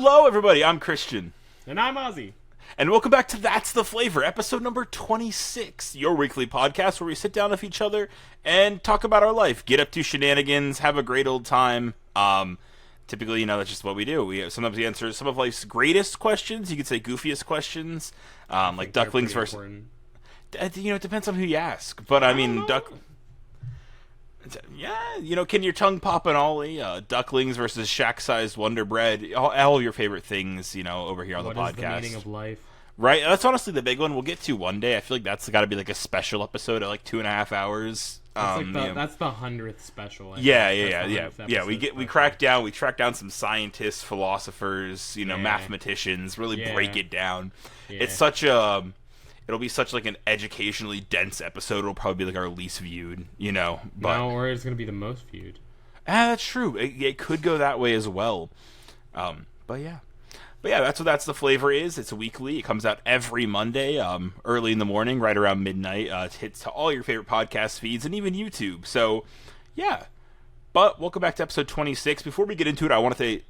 Hello, everybody. I'm Christian. And I'm Ozzy. And welcome back to That's the Flavor, episode number 26, your weekly podcast where we sit down with each other and talk about our life, get up to shenanigans, have a great old time. Typically, that's just what we do. Sometimes we answer some of life's greatest questions. You could say goofiest questions, like ducklings versus... Important. It depends on who you ask. But, I mean, Yeah, can your tongue pop an ollie? Ducklings versus shack-sized Wonder Bread. All your favorite things, over here on the podcast. What is the meaning of life? Right, that's honestly the big one. We'll get to one day. I feel like that's got to be like a special episode at like 2.5 hours. That's the 100th special. Yeah. We track down some scientists, philosophers, mathematicians. Really break it down. Yeah. It's it'll be such like an educationally dense episode. It'll probably be like our least viewed, But or it's gonna be the most viewed. That's true. It could go that way as well. But yeah, that's what That's the Flavor is. It's weekly. It comes out every Monday, early in the morning, right around midnight. It hits to all your favorite podcast feeds and even YouTube. So, yeah. But welcome back to episode 26. Before we get into it, I want to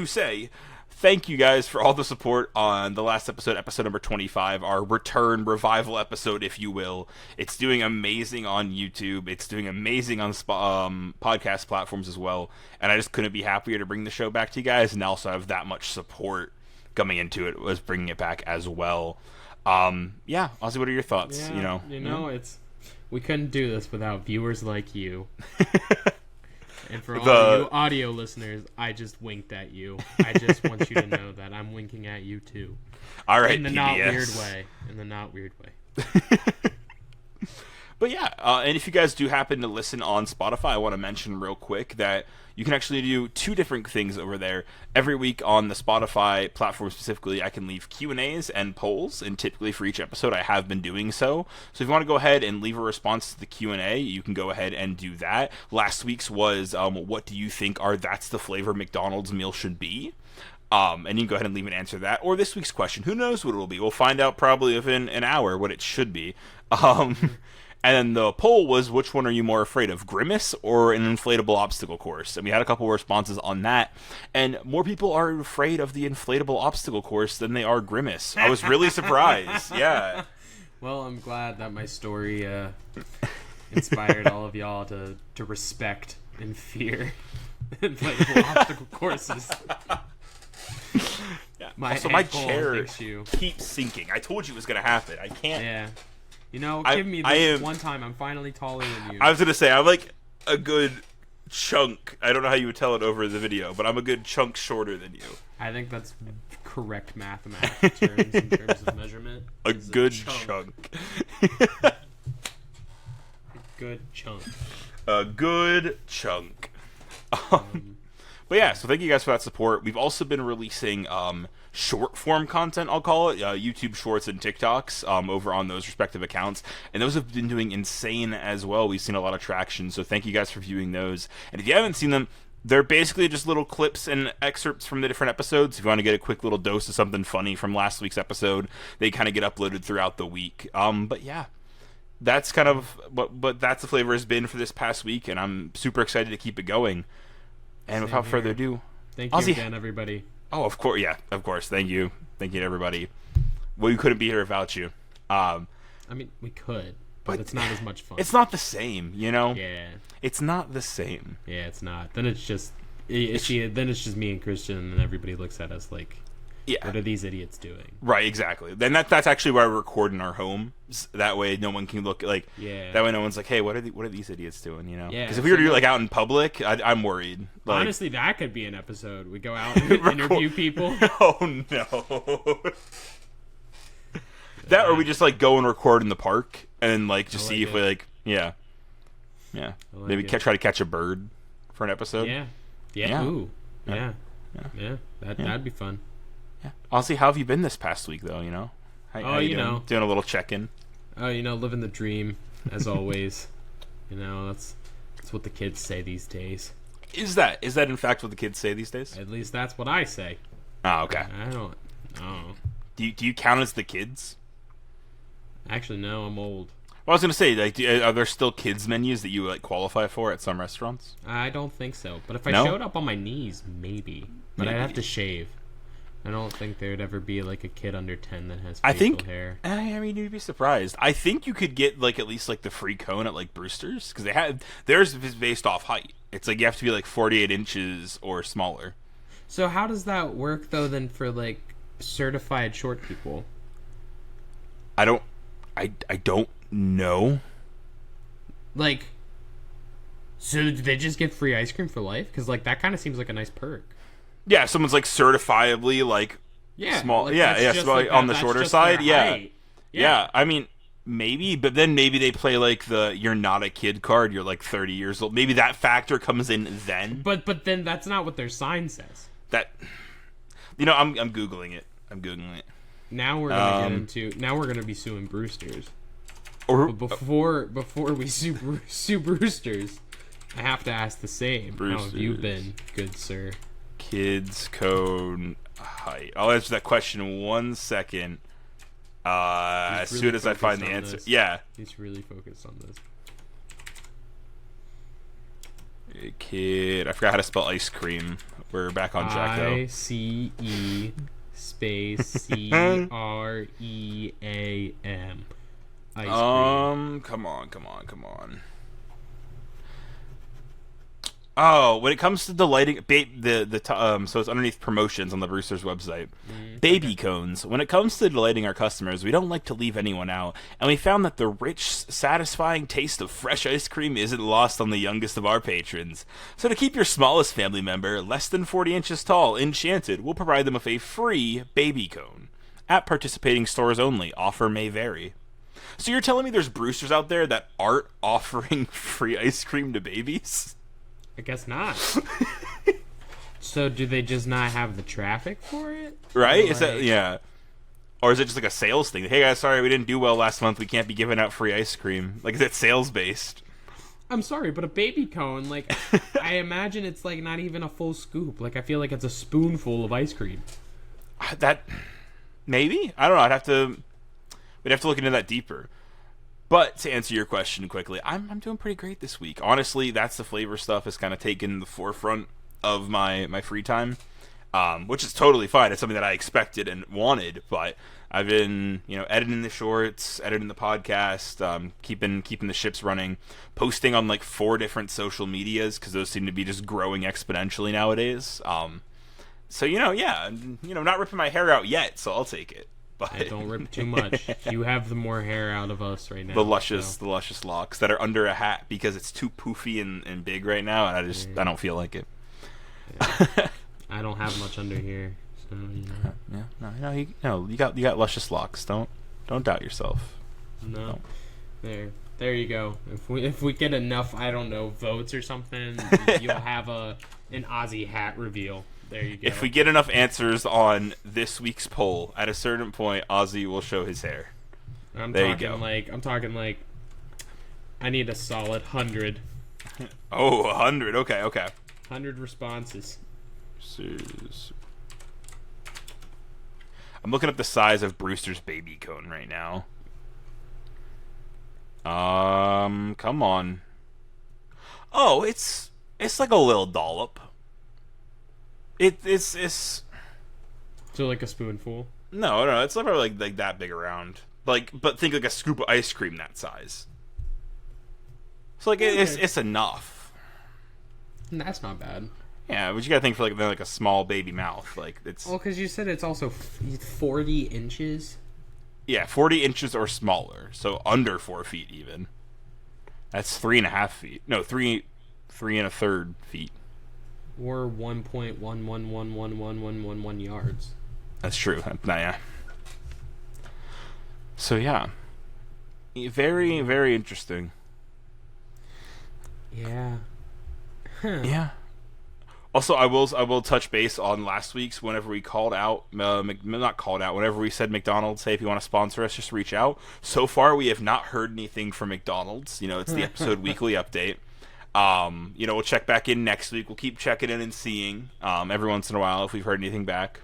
say thank you guys for all the support on the last episode number 25, our return revival episode, if you will. It's doing amazing on YouTube. It's doing amazing on podcast platforms as well. And I just couldn't be happier to bring the show back to you guys and also have that much support coming into it, was bringing it back as well. Ozzy, what are your thoughts? We couldn't do this without viewers like you. And for all you audio listeners, I just winked at you. I just want you to know that I'm winking at you too. All right, in the not weird way. But yeah, and if you guys do happen to listen on Spotify, I want to mention real quick that you can actually do two different things over there. Every week on the Spotify platform specifically, I can leave Q&As and polls, and typically for each episode I have been doing so. So if you want to go ahead and leave a response to the Q&A, you can go ahead and do that. Last week's was, what do you think our That's the Flavor McDonald's meal should be? And you can go ahead and leave an answer to that. Or this week's question, who knows what it will be? We'll find out probably within an hour what it should be. And then the poll was, which one are you more afraid of, Grimace or an inflatable obstacle course? And we had a couple responses on that. And more people are afraid of the inflatable obstacle course than they are Grimace. I was really surprised. Yeah. Well, I'm glad that my story inspired all of y'all to respect and fear inflatable obstacle courses. Yeah. My chair keeps sinking. I told you it was going to happen. I can't... Yeah. Give me this one time. I'm finally taller than you. I was going to say, I'm like a good chunk. I don't know how you would tell it over the video, but I'm a good chunk shorter than you. I think that's correct mathematical terms in terms of measurement. A good chunk. A good chunk. A good chunk. But yeah, so thank you guys for that support. We've also been releasing short form content, I'll call it, YouTube Shorts and TikToks over on those respective accounts, and those have been doing insane as well. We've seen a lot of traction, so thank you guys for viewing those. And if you haven't seen them, they're basically just little clips and excerpts from the different episodes. If you want to get a quick little dose of something funny from last week's episode, they kind of get uploaded throughout the week. But yeah, that's kind of what That's the Flavor has been for this past week, and I'm super excited to keep it going. And without further ado, thank you again, everybody. Oh, of course, yeah, of course. Thank you to everybody. Well, you couldn't be here without you. I mean, we could, but it's not as much fun. It's not the same, Yeah. It's not the same. Yeah, it's not. Then it's just me and Christian, and everybody looks at us like, yeah, what are these idiots doing? Right, exactly. Then that's actually why we record in our home. That way, no one can look like. Yeah. That way, no one's like, "Hey, what are these idiots doing?" Yeah. Because if we were to do like out in public, I'm worried. Like, honestly, that could be an episode. We go out and interview people. Oh no. That, or we just like go and record in the park and like just see if we like, yeah. Maybe try to catch a bird for an episode. Yeah. Ooh. Yeah. That'd be fun. Yeah. Ozzy, how have you been this past week, though? How you doing? Doing a little check-in. Oh, living the dream as always. That's what the kids say these days. Is that in fact what the kids say these days? At least that's what I say. Oh, okay. I don't. Oh. Do you count as the kids? Actually, no. I'm old. Well, I was gonna say, like, are there still kids menus that you like qualify for at some restaurants? I don't think so. But if I No? showed up on my knees, maybe. But I'd have to shave. I don't think there'd ever be like a kid under 10 that has hair. I mean, you'd be surprised. I think you could get like at least like the free cone at like Brewster's, because theirs is based off height. It's like you have to be like 48 inches or smaller. So how does that work though then for like certified short people? I don't know. Like, so do they just get free ice cream for life? Because like that kind of seems like a nice perk. Yeah, if someone's like certifiably like small, like, small, like on the shorter side, yeah. I mean, maybe, but then maybe they play like the "you're not a kid" card. You're like 30 years old. Maybe that factor comes in then. But then that's not what their sign says. That, I'm googling it. Now we're gonna Now we're gonna be suing Brewster's. Or but before we sue Brewster's, I have to ask the same. Brewster's. How have you been, good sir? Kids code height. I'll answer that question in 1 second. As soon as I find the answer. Yeah. He's really focused on this. Kid. I forgot how to spell ice cream. We're back on track though. ICE space CREAM. Ice cream. Come on. Oh, when it comes to delighting, so it's underneath promotions on the Brewster's website. Baby cones. When it comes to delighting our customers, we don't like to leave anyone out, and we found that the rich, satisfying taste of fresh ice cream isn't lost on the youngest of our patrons. So to keep your smallest family member, less than 40 inches tall, enchanted, we'll provide them with a free baby cone. At participating stores only. Offer may vary. So you're telling me there's Brewsters out there that aren't offering free ice cream to babies? I guess not. So do they just not have the traffic for it? Right? Is that or is it just like a sales thing? Hey guys, sorry we didn't do well last month. We can't be giving out free ice cream. Like, is it sales based? I'm sorry, but a baby cone, like, I imagine it's like not even a full scoop. Like, I feel like it's a spoonful of ice cream. That maybe? I don't know. We'd have to look into that deeper. But to answer your question quickly, I'm doing pretty great this week. Honestly, that's the flavor stuff has kind of taken the forefront of my free time, which is totally fine. It's something that I expected and wanted. But I've been editing the shorts, editing the podcast, keeping the ships running, posting on like 4 different social medias because those seem to be just growing exponentially nowadays. So not ripping my hair out yet, so I'll take it. But don't rip too much. You have the more hair out of us right now. The luscious locks that are under a hat because it's too poofy and big right now, and I don't feel like it. Yeah. I don't have much under here, so you got luscious locks. Don't doubt yourself. No, there you go. If we get enough, I don't know, votes or something, you'll have an Ozzy hat reveal. There you go. If we get enough answers on this week's poll, at a certain point, Ozzy will show his hair. I'm talking like, I need a solid 100. Oh, 100. Okay. 100 responses. I'm looking up the size of Brewster's baby cone right now. Come on. Oh, it's like a little dollop. It's so like a spoonful. No, it's probably like that big around. But think like a scoop of ice cream that size. So like it's enough. That's not bad. Yeah, but you gotta think for like a small baby mouth. Like it's. Well, because you said it's also 40 inches. Yeah, 40 inches or smaller, so under 4 feet even. That's 3.5 feet. No, 3 3.33 feet. Or 1.11111111 yards. That's true. Yeah. So yeah, very very interesting. Yeah. Huh. Yeah. Also, I will touch base on last week's. Whenever we called out, whenever we said McDonald's, hey, if you want to sponsor us, just reach out. So far, we have not heard anything from McDonald's. It's the episode weekly update. We'll check back in next week. We'll keep checking in and seeing every once in a while if we've heard anything back.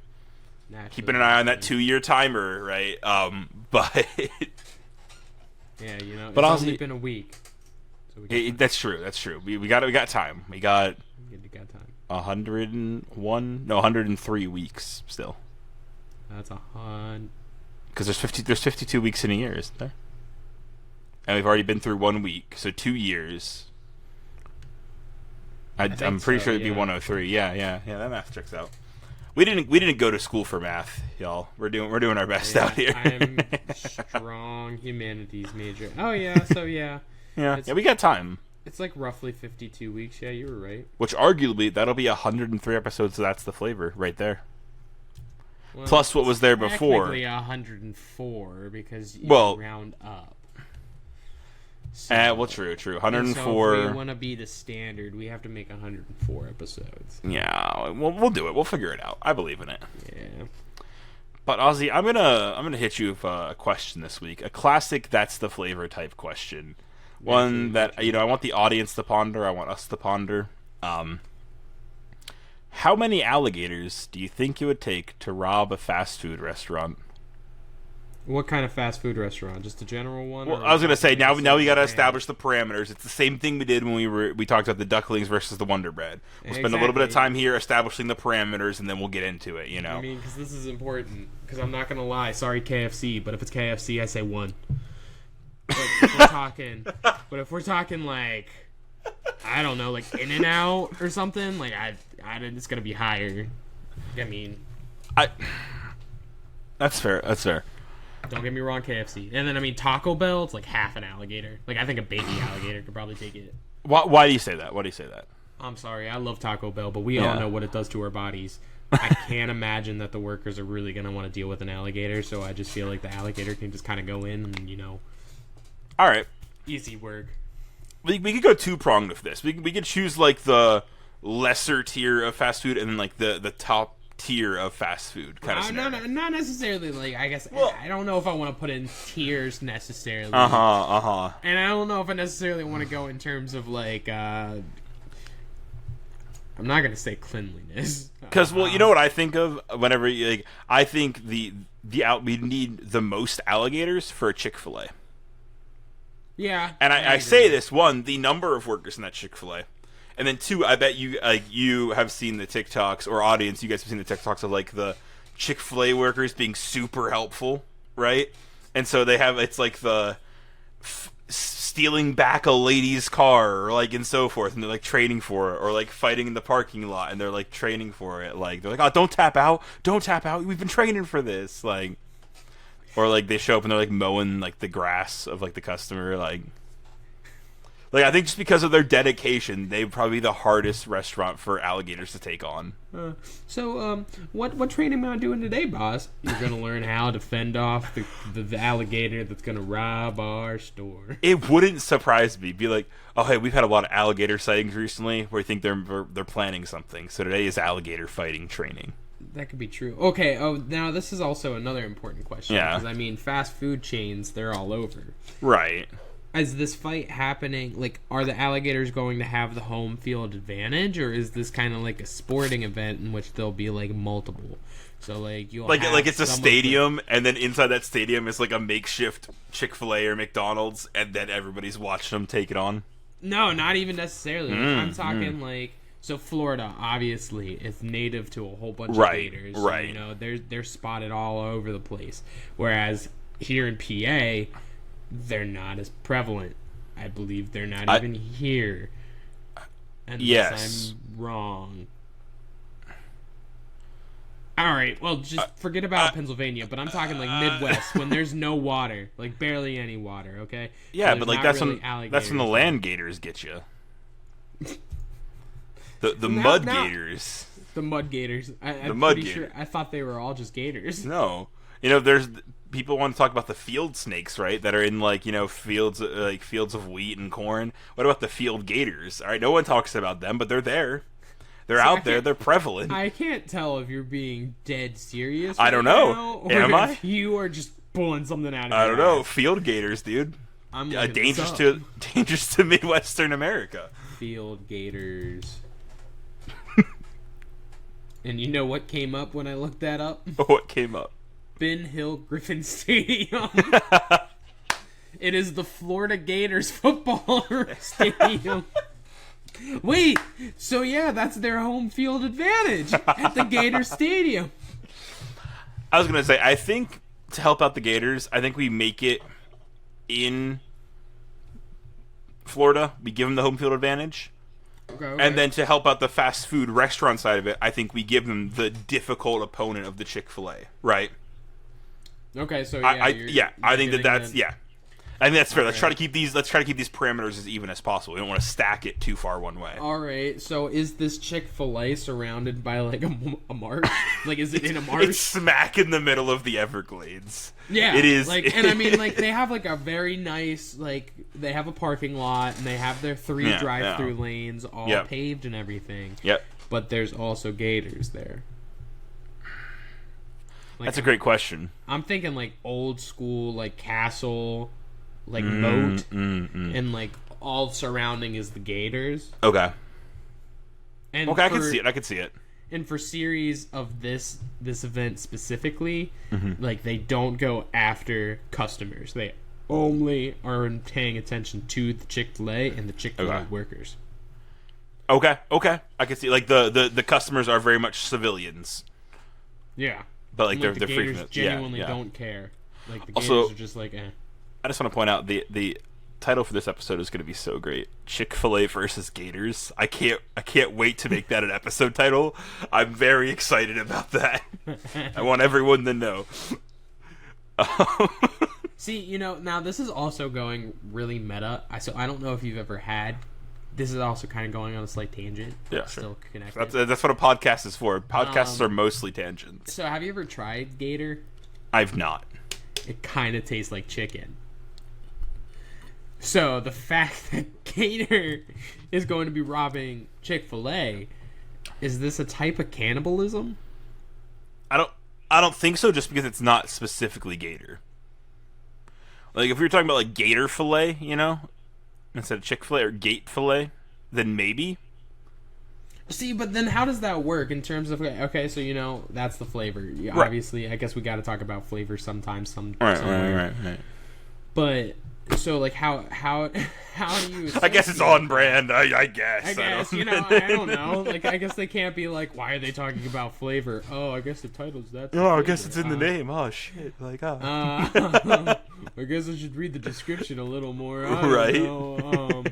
Naturally, keeping an eye on that 2-year timer, right? But yeah, but it's only been a week. So that's true. We got time. We got time. 103 weeks still. That's 100. Because there's 52 weeks in a year, isn't there? And we've already been through 1 week, so 2 years. I'm pretty sure it'd be 103. Yeah. That math checks out. We didn't go to school for math, y'all. We're doing our best out here. I'm strong humanities major. Oh yeah, so yeah. Yeah, we got time. It's like roughly 52 weeks. Yeah, you were right. Which arguably that'll be 103 episodes. So that's the flavor right there. Well, plus what was there before. Technically 104 because you round up. So, well, true. 104. So if we want to be the standard, we have to make 104 episodes. Yeah, we'll do it. We'll figure it out. I believe in it. Yeah. But Ozzy, I'm gonna hit you with a question this week. A classic "That's the flavor" type question. One that I want the audience to ponder. I want us to ponder. How many alligators do you think it would take to rob a fast food restaurant? What kind of fast food restaurant? Just a general one? Well, I was gonna say now we got to establish the parameters. It's the same thing we did when we talked about the ducklings versus the Wonder Bread. We'll spend a little bit of time here establishing the parameters, and then we'll get into it. I mean, because this is important. Because I'm not gonna lie. Sorry, KFC, but if it's KFC, I say 1. But if we're talking like, I don't know, like In-N-Out or something, like it's gonna be higher. I mean, that's fair. Don't get me wrong, KFC. And then, I mean, Taco Bell, it's like half an alligator. Like, I think a baby alligator could probably take it. Why do you say that? I'm sorry, I love Taco Bell, but we all know what it does to our bodies. I can't imagine that the workers are really going to want to deal with an alligator, so I just feel like the alligator can just kind of go in and, All right. Easy work. We could go two-pronged with this. We could choose, like, the lesser tier of fast food and then, like, the top tier of fast food kind of scenario. Not necessarily, like, I guess, I don't know if I want to put in tiers necessarily. And I don't know if I necessarily want to go in terms of, like, I'm not going to say cleanliness. Because, you know what I think of whenever, I think we need the most alligators for a Chick-fil-A. Yeah. And I say this, one, the number of workers in that Chick-fil-A. And then 2, I bet you have seen the TikToks, or audience, you guys have seen the TikToks of like the Chick-fil-A workers being super helpful, right? And so they have, it's like the stealing back a lady's car, or like and so forth, and they're like training for it, or like fighting in the parking lot, and they're like training for it. Like they're like, oh, don't tap out, we've been training for this, like, or like they show up and they're like mowing like the grass of like the customer, like I think just because of their dedication, they'd probably be the hardest restaurant for alligators to take on. So, what training am I doing today, boss? You're gonna learn how to fend off the alligator that's gonna rob our store. It wouldn't surprise me. Be like, oh hey, we've had a lot of alligator sightings recently. Where we think they're planning something. So today is alligator fighting training. That could be true. Okay. Oh, now this is also another important question. Yeah. Because I mean, fast food chains, they're all over. Right. Is this fight happening, like, are the alligators going to have the home field advantage, or is this kind of like a sporting event in which there'll be, like, multiple? So, like, you'll have it's a stadium, and then inside that stadium is, like, a makeshift Chick-fil-A or McDonald's, and then everybody's watching them take it on? No, not even necessarily. I'm talking, like, so Florida, obviously, is native to a whole bunch of gators. Right, So, they're spotted all over the place. Whereas here in PA, they're not as prevalent. I believe they're not even here. Unless I'm wrong. Alright, well, just forget about Pennsylvania, but I'm talking like Midwest, when there's no water. Like, barely any water, okay? Yeah, so but like that's when the land gators get you. The mud gators. The mud gators. I'm pretty sure. I thought they were all just gators. No. There's people want to talk about the field snakes, right? That are in fields of wheat and corn. What about the field gators? All right, no one talks about them, but they're there. They're out there. They're prevalent. I can't tell if you're being dead serious. I don't know. Now, or Am I? if you are just pulling something out of I don't know. Field gators, dude. I'm dangerous to Midwestern America. Field gators. And you know what came up when I looked that up? What came up? Ben Hill Griffin Stadium. It is the Florida Gators football stadium. Wait, so yeah, that's their home field advantage at the Gator Stadium. I was gonna say, I think to help out the Gators, I think we make it in Florida. We give them the home field advantage. Okay. And then to help out the fast food restaurant side of it, I think we give them the difficult opponent of the Chick-fil-A, right? Okay, so I think that's I think that's fair. Okay. Let's try to keep these parameters as even as possible. We don't want to stack it too far one way. All right. So is this Chick-fil-A surrounded by like a marsh? Like, is it in a marsh? It's smack in the middle of the Everglades. Yeah, it is. Like, and I mean, like, they have like a very nice, like, they have a parking lot and they have their 3 drive-through lanes all paved and everything. Yep. But there's also gators there. Like, that's a great question. I'm thinking like old school, like castle, like moat, and like all surrounding is the gators. Okay. And I can see it. I can see it. And for series of this event specifically, like they don't go after customers. They only are paying attention to the Chick-fil-A and the Chick-fil-A workers. Okay. I can see like the customers are very much civilians. Yeah. But like the they're gators free. Genuinely don't care. Like the gators also, are just like, eh. I just want to point out the title for this episode is going to be so great. Chick-fil-A versus Gators. I can't wait to make that an episode title. I'm very excited about that. I want everyone to know. See, now this is also going really meta. So I don't know if you've ever had. This is also kind of going on a slight tangent. Yeah, still connected. That's what a podcast is for. Podcasts are mostly tangents. So have you ever tried Gator? I've not. It kind of tastes like chicken. So the fact that Gator is going to be robbing Chick-fil-A, is this a type of cannibalism? I don't think so, just because it's not specifically Gator. Like if we were talking about like Gator fillet, instead of Chick-fil-A or Gate fillet, then maybe. See, but then how does that work in terms of okay? So that's the flavor. Right. Obviously, I guess we got to talk about flavor sometimes. Right. But so like how do you? I guess it's on brand. I guess. I guess I don't know. Like I guess they can't be like, why are they talking about flavor? Oh, I guess the title's that. Oh, I guess it's in the name. Oh shit! Like I guess I should read the description a little more. I don't know.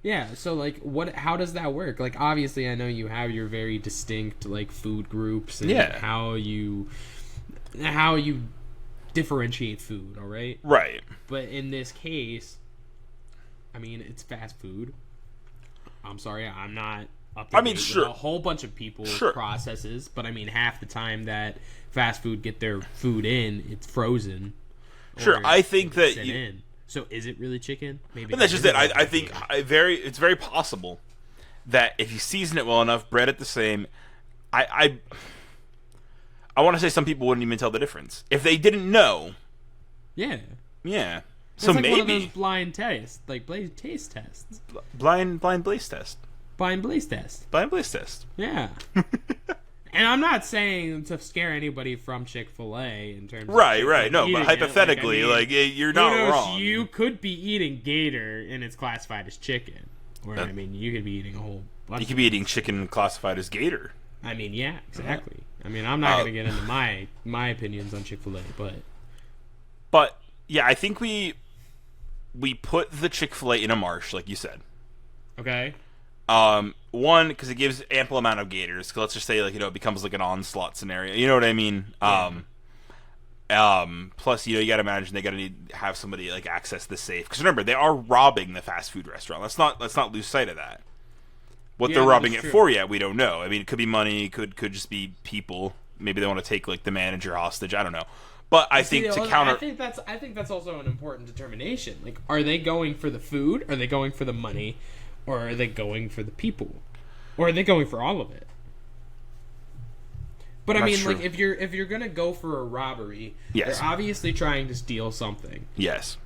Yeah, so like how does that work? Like obviously I know you have your very distinct like food groups and how you differentiate food, all right? Right. But in this case, I mean, it's fast food. I'm sorry, I'm not up to date with a whole bunch of people's processes, but I mean half the time that fast food get their food in, it's frozen. Sure, I think that So is it really chicken? Maybe. And that's just it. I think it's very possible that if you season it well enough, bread it the same. I want to say some people wouldn't even tell the difference if they didn't know. Yeah. Yeah. It's so like maybe one of those blind taste tests. Blind blaze test. Blind blaze test. Blind blaze test. Yeah. And I'm not saying to scare anybody from Chick-fil-A in terms of right. No, but hypothetically, you're not wrong. You could be eating Gator and it's classified as chicken. Or, I mean, you could be eating a whole bunch. You could be eating chicken classified as Gator. I mean, yeah, exactly. I mean, I'm not going to get into my opinions on Chick-fil-A, But, yeah, I think we put the Chick-fil-A in a marsh, like you said. Okay. One, because it gives ample amount of gators. Let's just say, it becomes like an onslaught scenario. You know what I mean? Plus, you got to imagine they got to need to have somebody access the safe. Because remember, they are robbing the fast food restaurant. Let's not lose sight of that. What they're robbing it for yet, we don't know. I mean, it could be money. Could just be people. Maybe they want to take the manager hostage. I don't know. But I think to counter, I think that's also an important determination. Are they going for the food? Are they going for the money? Or are they going for the people? Or are they going for all of it? But I mean, if you're gonna go for a robbery, they're obviously trying to steal something. Yes.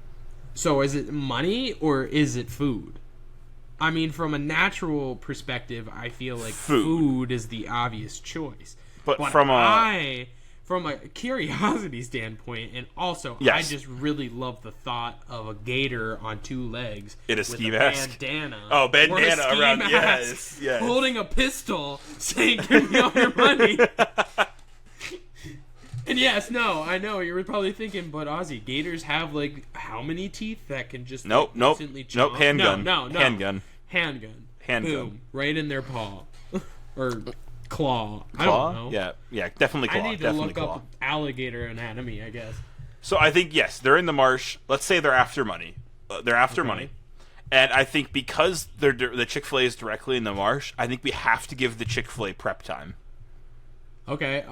So is it money or is it food? I mean, from a natural perspective, I feel like food is the obvious choice. But from a curiosity standpoint, and also Yes. I just really love the thought of a gator on 2 legs in a with ski a mask. bandana. Oh, or a bandana ski around. mask, Yes. holding a pistol, saying, "Give me all your money." And yes, no, I know you're probably thinking, but Ozzy, gators have like how many teeth that can just instantly chomp? Handgun. No. Handgun. Handgun. Right in their paw or claw. I Claw? don't know. Yeah, definitely claw. I need to definitely look claw. up alligator anatomy, I guess. So I think yes, they're in the marsh. Let's say they're after money. They're after money, and I think because the Chick-fil-A is directly in the marsh, I think we have to give the Chick-fil-A prep time. Okay,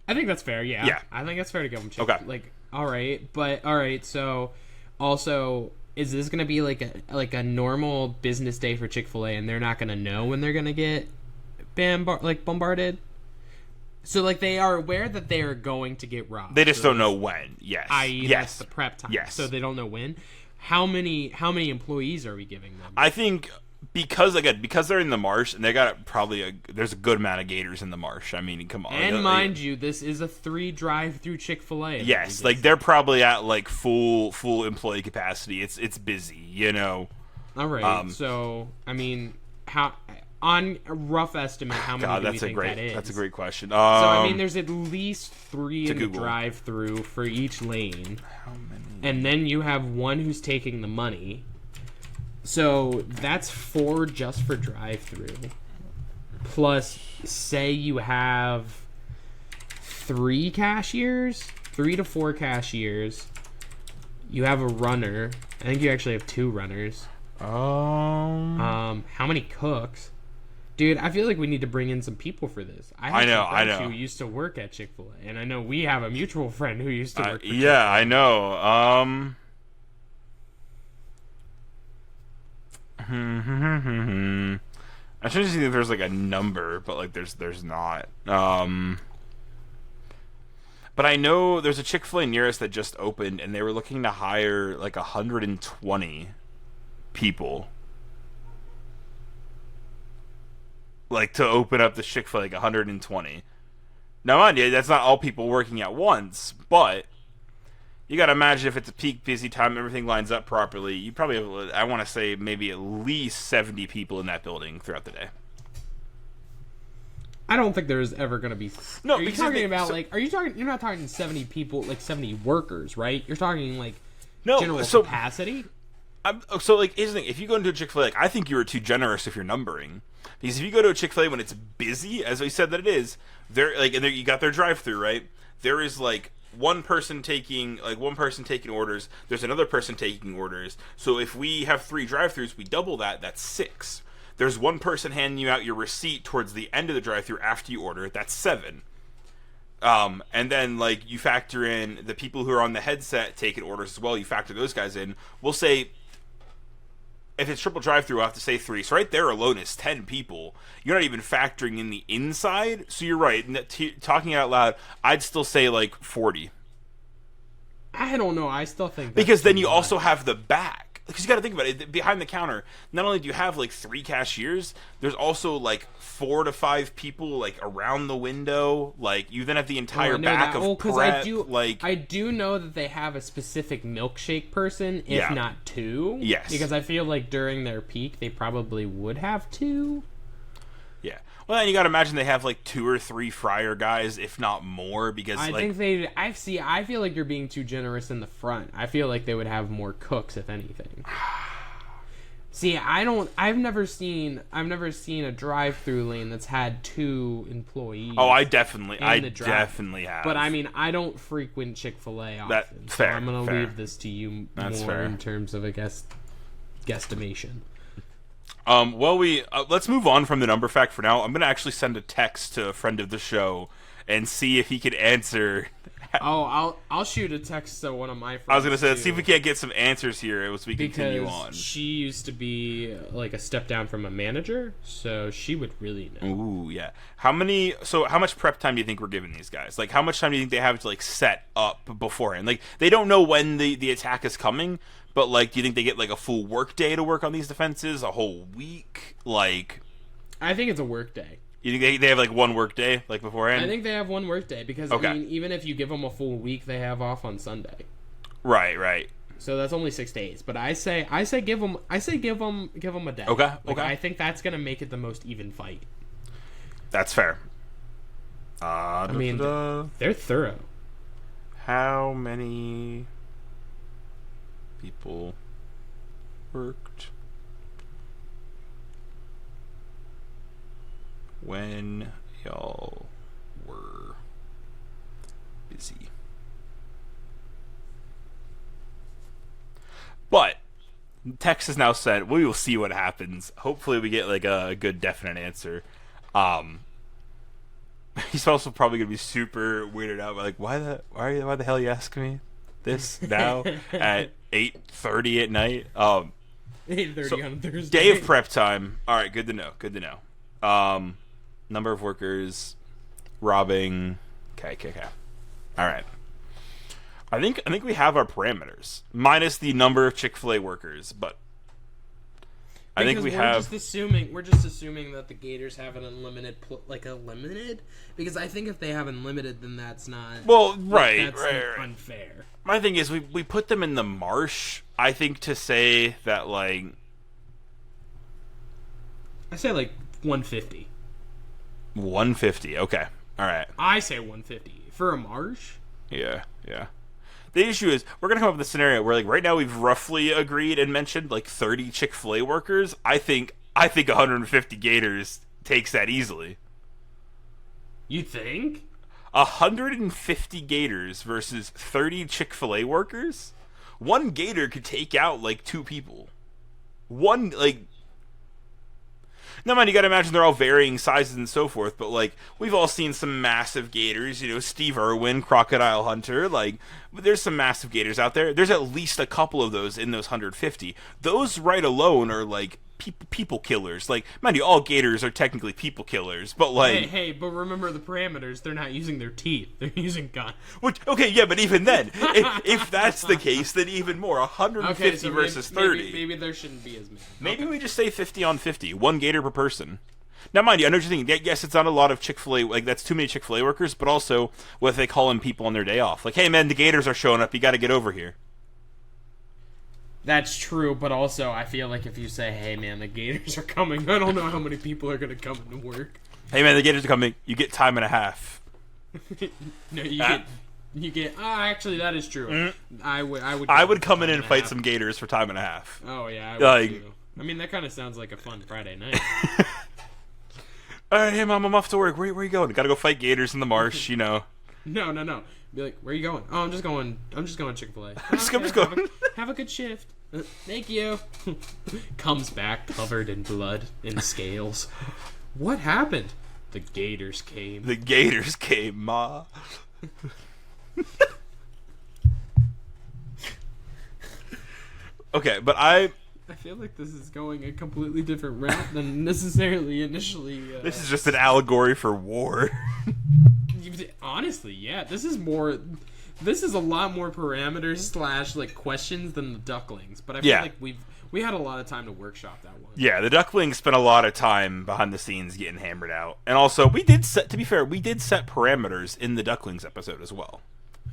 I think that's fair. Yeah. Yeah. I think that's fair to give them chick. Okay. Like, all right. So, also, is this gonna be like a normal business day for Chick-fil-A, and they're not gonna know when they're gonna get bombarded? So, like, they are aware that they are going to get robbed. They just don't know when. Yes. I.e., that's the prep time. Yes. So they don't know when. How many employees are we giving them? I think because they're in the marsh and they got there's a good amount of gators in the marsh. I mean, come on. And mind you, this is a 3 drive-through Chick-fil-A. Yes, like they're probably at like full employee capacity. It's busy, you know. All right. So I mean, how on a rough estimate, how many do we think that is? That's a great question. So I mean, there's at least 3 in the Google. drive-through for each lane. How many? And then you have one who's taking the money. So that's 4 just for drive-through. Plus, say you have 3 cashiers, 3 to 4 cashiers. You have a runner. I think you actually have 2 runners. How many cooks? Dude, I feel like we need to bring in some people for this. I know. Who used to work at Chick-fil-A, and I know we have a mutual friend who used to work for Chick-fil-A. Yeah, I know. I'm trying to see if there's like a number, but like there's not. But I know there's a Chick-fil-A near us that just opened, and they were looking to hire like 120 people. Like to open up the Chick-fil-A, like 120. Now, mind you, that's not all people working at once, but you got to imagine if it's a peak busy time, everything lines up properly. You probably have, I want to say, maybe at least 70 people in that building throughout the day. I don't think there's ever going to be. No, are you talking about like? Are you talking? You're not talking 70 people, like 70 workers, right? You're talking like general capacity. So like, here's the thing: if you go into a Chick-fil-A, like, I think you were too generous if you're numbering. Because if you go to a Chick-fil-A when it's busy, as we said that it is, there like, and there, you got their drive-through, right? There is like one person taking orders. There's another person taking orders. So if we have 3 drive-throughs, we double that. That's 6. There's one person handing you out your receipt towards the end of the drive-through after you order. That's 7. And then like you factor in the people who are on the headset taking orders as well. You factor those guys in. We'll say, if it's triple drive-through, I'll have to say 3. So right there alone is 10 people. You're not even factoring in the inside. So you're right. Talking out loud, I'd still say like 40. I don't know. I still think because then you also have the back. Because you got to think about it. Behind the counter, not only do you have like 3 cashiers, there's also like 4 to 5 people like around the window. Like you then have the entire back of prep. I do know that they have a specific milkshake person, if not 2. Yes. Because I feel like during their peak, they probably would have 2. Yeah. Well, then you got to imagine they have like 2 or 3 fryer guys, if not more, because I feel like you're being too generous in the front. I feel like they would have more cooks, if anything. See, I've never seen a drive-through lane that's had 2 employees. Oh, I definitely have. But I mean, I don't frequent Chick-fil-A often. Fair, so I'm gonna leave this to you more in terms of, I guess, guesstimation. Well, let's move on from the number fact for now. I'm gonna actually send a text to a friend of the show and see if he can answer. Oh, I'll shoot a text to one of my friends. I was gonna say, let's see if we can't get some answers here as we continue on. Because she used to be like a step down from a manager, so she would really know. Ooh, yeah. How much prep time do you think we're giving these guys? Like, how much time do you think they have to like set up beforehand? Like, they don't know when the attack is coming, but like, do you think they get like a full work day to work on these defenses? A whole week? Like, I think it's a work day. You think they have like one work day like beforehand? I think they have one work day because Okay. I mean, even if you give them a full week, they have off on Sunday. Right. So that's only 6 days. But I say give them a day. Okay. Like, I think that's gonna make it the most even fight. That's fair. I mean, they're thorough. How many people worked when y'all were busy? But text is now sent. We will see what happens. Hopefully we get like a good definite answer. He's also probably gonna be super weirded out by like why the hell are you asking me this now at 8:30 at night? 8:30 on Thursday. Day of prep time. All right, good to know. Number of workers, robbing. Okay. All right. I think we have our parameters minus the number of Chick-fil-A workers, but I think we have. We're just assuming that the Gators have an unlimited, unlimited. Because I think if they have unlimited, then that's not. Well, right. Unfair. My thing is, we put them in the marsh. I think to say that like. I say like 150. 150. Okay. All right. I say 150 for a marsh. Yeah. The issue is we're gonna come up with a scenario where like right now we've roughly agreed and mentioned like 30 Chick-fil-A workers. I think 150 Gators takes that easily. You think? 150 Gators versus 30 Chick-fil-A workers? One Gator could take out like 2 people. One like. Now, man, you gotta imagine they're all varying sizes and so forth, but, like, we've all seen some massive gators, Steve Irwin, Crocodile Hunter, like, there's some massive gators out there. There's at least a couple of those in those 150. Those right alone are, like, people killers. Like, mind you, all gators are technically people killers, but, like... Hey, but remember the parameters. They're not using their teeth. They're using guns. Okay, yeah, but even then, if that's the case, then even more. 150 versus 30. Maybe there shouldn't be as many. Maybe we just say 50 on 50. One gator per person. Now, mind you, I know what you're thinking. Yes, it's not a lot of Chick-fil-A. Like, that's too many Chick-fil-A workers, but also what if they call in people on their day off? Like, hey, man, the gators are showing up. You got to get over here. That's true, but also I feel like if you say, hey, man, the Gators are coming, I don't know how many people are going to come to work. Hey, man, the Gators are coming. You get time and a half. No, you get. Actually, that is true. Mm-hmm. I would come in and fight some Gators for time and a half. Oh yeah, I would too. I mean, that kind of sounds like a fun Friday night. All right, hey, Mom, I'm off to work. Where are you going? Got to go fight Gators in the marsh, No. Be like, where are you going? Oh, I'm just going Chick-fil-A. I'm just going. Have a good shift. Thank you. Comes back covered in blood and scales. What happened? The Gators came. The Gators came, Ma. Okay, but I feel like this is going a completely different route than necessarily initially. This is just an allegory for war. Honestly, yeah. This is a lot more parameters / like questions than the ducklings. But I feel like we had a lot of time to workshop that one. Yeah, the ducklings spent a lot of time behind the scenes getting hammered out, and also we did set parameters in the ducklings episode as well.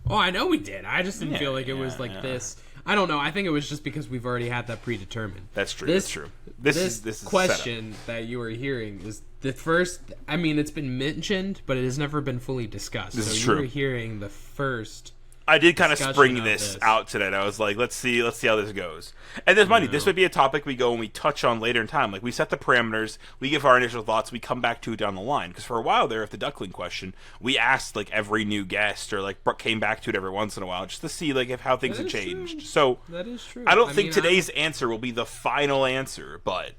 Oh, I know we did. I just didn't feel like it was like this. I don't know. I think it was just because we've already had that predetermined. That's true. That's true. This is question that you are hearing is the first. I mean, it's been mentioned, but it has never been fully discussed. This is true. You were hearing the first. I did kind of spring this out today. I was like, let's see how this goes. And there's money. This would be a topic we go and we touch on later in time. Like, we set the parameters, we give our initial thoughts, we come back to it down the line. Because for a while there, at the duckling question, we asked like every new guest or like came back to it every once in a while just to see like how things have changed. True. So that is true. I don't think today's answer will be the final answer, but.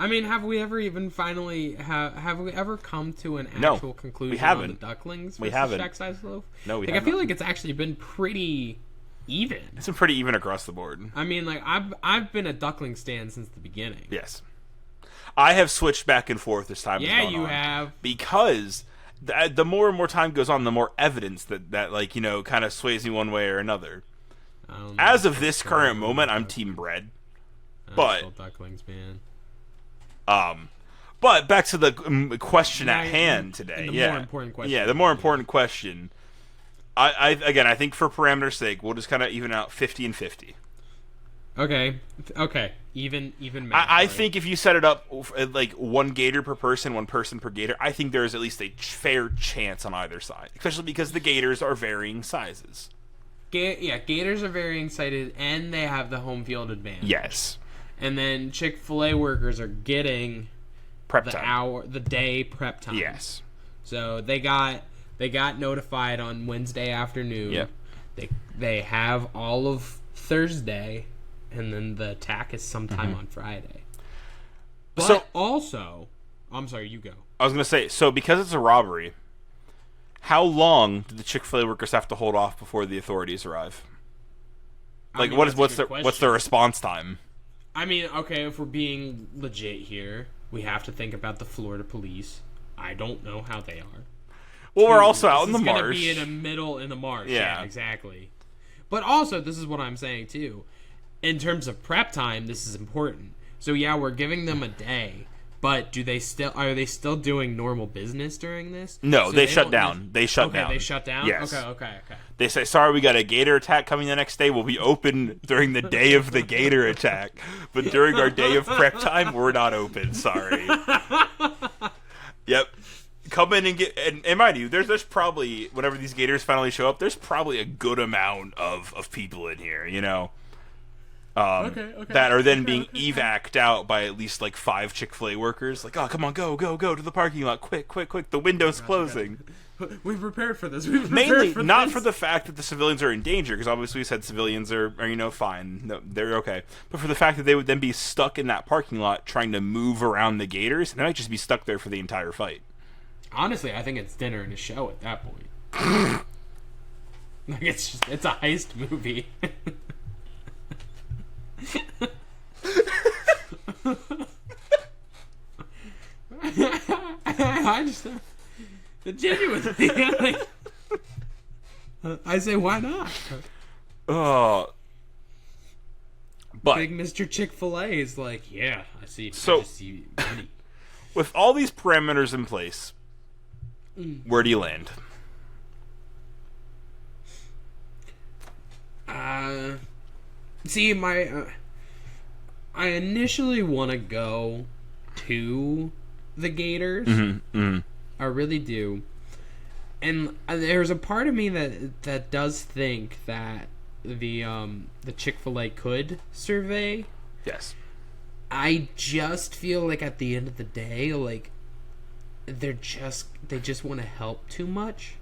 I mean, have we ever even finally have we ever come to an actual conclusion we haven't. on the ducklings? We haven't. Shack size loaf? No, we haven't. I feel like it's actually been pretty even. It's been pretty even across the board. I mean, like I've been a duckling stan since the beginning. Yes, I have switched back and forth as time has gone on. Yeah, you have. Because the more and more time goes on, the more evidence that like kind of sways me one way or another. As of this current moment, I'm Team Bread. But ducklings, man. But back to the question at hand today. The more important question. Yeah, the more important question. I think for parameter's sake, we'll just kind of even out 50 and 50. Okay. Even math. I think if you set it up like one gator per person, one person per gator, I think there is at least a fair chance on either side, especially because the gators are varying sizes. Gators are varying sizes, and they have the home field advantage. Yes. And then Chick-fil-A workers are getting the day prep time. Yes. So they got notified on Wednesday afternoon. Yep. They have all of Thursday, and then the attack is sometime on Friday. But I'm sorry, you go. I was going to say, so because it's a robbery, how long do the Chick-fil-A workers have to hold off before the authorities arrive? Like, what's their response time? I mean, okay, if we're being legit here, we have to think about the Florida police. I don't know how they are. Well, we're also out in the marsh. marsh. It's going to be in the marsh. Yeah, exactly. But also, this is what I'm saying, too. In terms of prep time, this is important. So, yeah, we're giving them a day. But are they still doing normal business during this? No, so they shut down. They shut down. Okay, they shut down? Yes. Okay. They say, sorry, we got a gator attack coming the next day. We'll be open during the day of the gator attack. But during our day of prep time, we're not open. Sorry. Yep. Come in and get... And mind you, there's probably... Whenever these gators finally show up, there's probably a good amount of people in here, you know? That are then being evac'd out by at least like 5 Chick-fil-A workers. Like, oh, come on, go to the parking lot, quick! The window's closing. We prepared for this. Mainly not for the fact that the civilians are in danger, because obviously we said civilians are fine, no, they're okay. But for the fact that they would then be stuck in that parking lot trying to move around the gators, and they might just be stuck there for the entire fight. Honestly, I think it's dinner and a show at that point. Like it's a heist movie. I just genuinely like, I say why not? Oh, but big Mr. Chick-fil-A is like, yeah, I see. So I just see money. With all these parameters in place, where do you land? See, I initially want to go to the Gators. I really do. And there's a part of me that does think that the Chick-fil-A could survey. Yes. I just feel like at the end of the day, like they just want to help too much.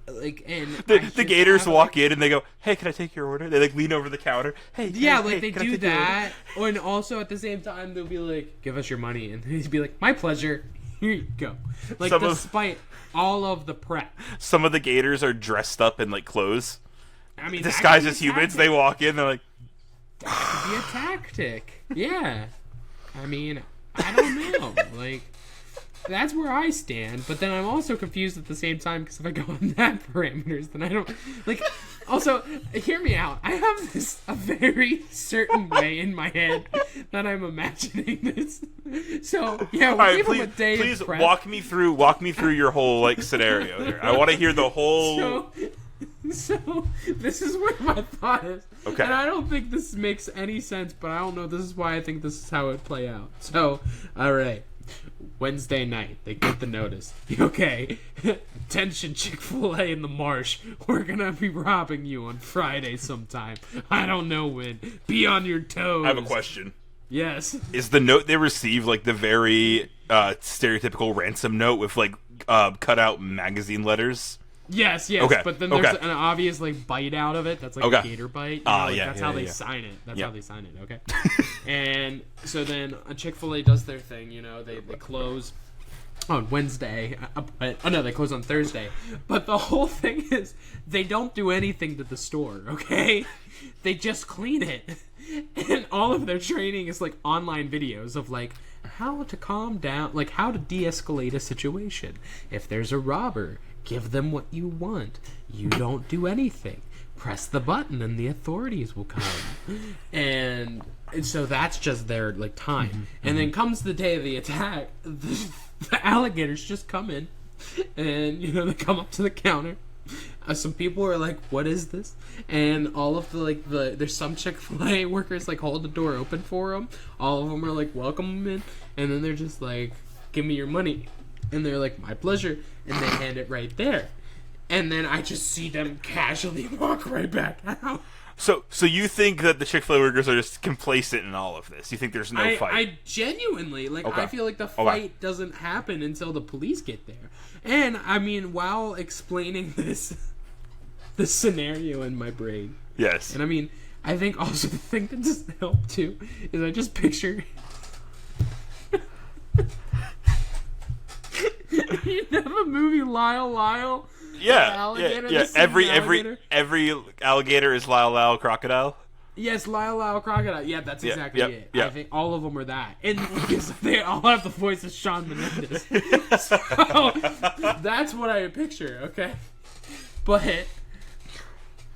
Like, and the Gators walk in and they go, "Hey, can I take your order?" They like lean over the counter. Hey, they do that. And also at the same time they'll be like, "Give us your money," and he'd be like, "My pleasure. Here you go." Like, despite all of the prep, some of the Gators are dressed up in like clothes. I mean, disguised as humans. They walk in. They're like, "That could be a tactic." Yeah. I mean, I don't know. Like, that's where I stand, but then I'm also confused at the same time, because if I go on that parameters, then I don't like. Also, hear me out. I have a very certain way in my head that I'm imagining this. So yeah, we'll give him a day. Please of prep. walk me through your whole like scenario here. I want to hear the whole. So this is where my thought is. Okay. And I don't think this makes any sense, but I don't know. This is why I think this is how it would play out. So, all right. Wednesday night, they get the notice. Okay, attention Chick-fil-A in the marsh. We're gonna be robbing you on Friday sometime. I don't know when. Be on your toes. I have a question. Yes. Is the note they receive like the very stereotypical ransom note with like cut out magazine letters? Yes. Okay. But then there's an obvious like bite out of it. That's like a gator bite. That's how they sign it. That's how they sign it. Okay. And so then Chick-fil-A does their thing. You know, they close on Wednesday. They close on Thursday. But the whole thing is they don't do anything to the store. Okay. They just clean it. And all of their training is like online videos of like how to calm down, like how to de-escalate a situation. If there's a robber, give them what you want. You don't do anything. Press the button and the authorities will come. And so that's just their like time. And then comes the day of the attack, the alligators just come in, and they come up to the counter. Some people are like, "What is this?" And all of there's some Chick-fil-A workers like hold the door open for them. All of them are like, "Welcome them in," and then they're just like, "Give me your money," and they're like, "My pleasure," and they hand it right there. And then I just see them casually walk right back out. So you think that the Chick-fil-A workers are just complacent in all of this? You think there's no fight? I genuinely, I feel like the fight doesn't happen until the police get there. And, I mean, while explaining this scenario in my brain. Yes. And, I mean, I think also the thing that doesn't help, too, is I just picture... You know the movie Lyle? Yeah. Every alligator is Lyle Crocodile. Yes, Lyle Crocodile. Yeah, that's exactly it. Yeah. I think all of them are that. And because they all have the voice of Shawn Mendes. So, that's what I picture, okay? But